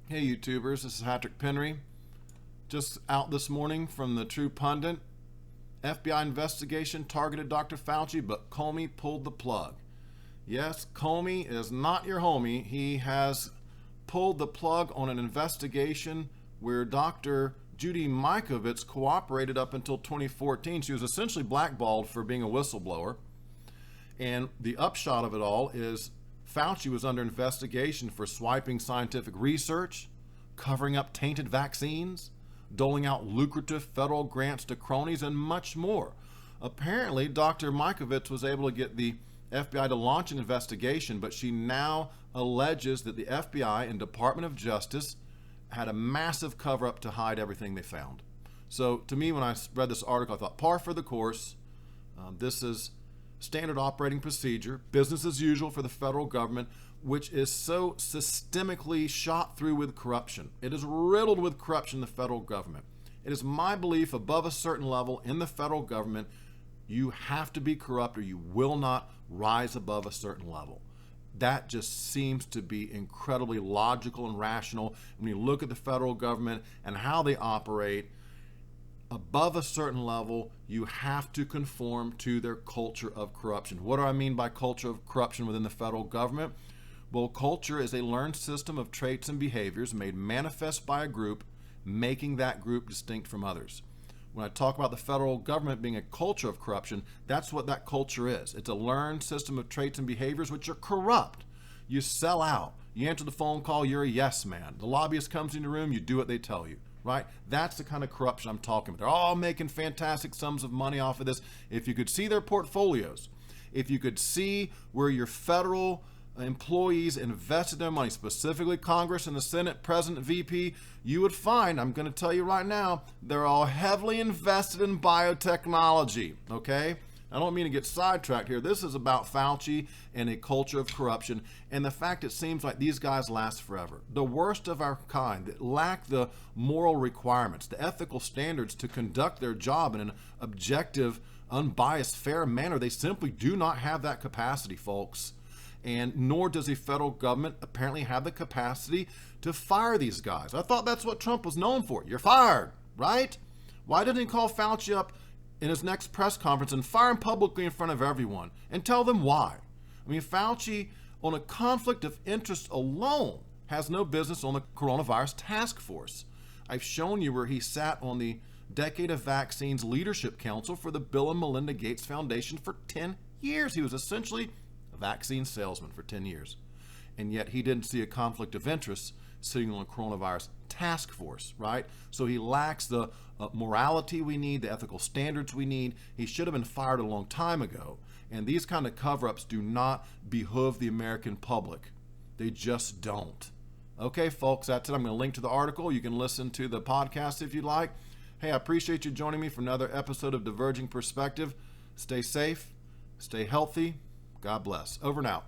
Hey YouTubers, this is Patrick Penry. Just out this morning from the True Pundit. FBI investigation targeted Dr. Fauci, but Comey pulled the plug. Yes, Comey is not your homie. He has pulled the plug on an investigation where Dr. Judy Mikovits cooperated up until 2014. She was essentially blackballed for being a whistleblower. And the upshot of it all is Fauci was under investigation for swiping scientific research, covering up tainted vaccines, doling out lucrative federal grants to cronies, and much more. Apparently, Dr. Mikovits was able to get the FBI to launch an investigation, but she now alleges that the FBI and Department of Justice had a massive cover-up to hide everything they found. So to me, when I read this article, I thought, par for the course. This is standard operating procedure, business as usual for the federal government, which is so systemically shot through with corruption. It is riddled with corruption in the federal government. It is my belief above a certain level in the federal government, you have to be corrupt or you will not rise above a certain level. That just seems to be incredibly logical and rational when you look at the federal government and how they operate. Above a certain level, you have to conform to their culture of corruption. What do I mean by culture of corruption within the federal government? Well, culture is a learned system of traits and behaviors made manifest by a group, making that group distinct from others. When I talk about the federal government being a culture of corruption, that's what that culture is. It's a learned system of traits and behaviors which are corrupt. You sell out. You answer the phone call, you're a yes man. The lobbyist comes in the room, you do what they tell you. Right? That's the kind of corruption I'm talking about. They're all making fantastic sums of money off of this. If you could see their portfolios, if you could see where your federal employees invested their money, specifically Congress and the Senate, President, VP, you would find, I'm going to tell you right now, they're all heavily invested in biotechnology, okay? I don't mean to get sidetracked here. This is about Fauci and a culture of corruption and the fact it seems like these guys last forever. The worst of our kind that lack the moral requirements, the ethical standards to conduct their job in an objective, unbiased, fair manner. They simply do not have that capacity, folks. And nor does the federal government apparently have the capacity to fire these guys. I thought that's what Trump was known for. You're fired, right? Why didn't he call Fauci up in his next press conference and fire him publicly in front of everyone and tell them why? I mean, Fauci, on a conflict of interest alone, has no business on the coronavirus task force. I've shown you where he sat on the Decade of Vaccines Leadership Council for the Bill and Melinda Gates Foundation for 10 years. He was essentially a vaccine salesman for 10 years. And yet he didn't see a conflict of interest sitting on a coronavirus task force, right? So he lacks the morality we need, the ethical standards we need. He should have been fired a long time ago. And these kind of cover-ups do not behoove the American public. They just don't. Okay, folks, that's it. I'm going to link to the article. You can listen to the podcast if you'd like. Hey, I appreciate you joining me for another episode of Diverging Perspective. Stay safe, stay healthy. God bless. Over and out.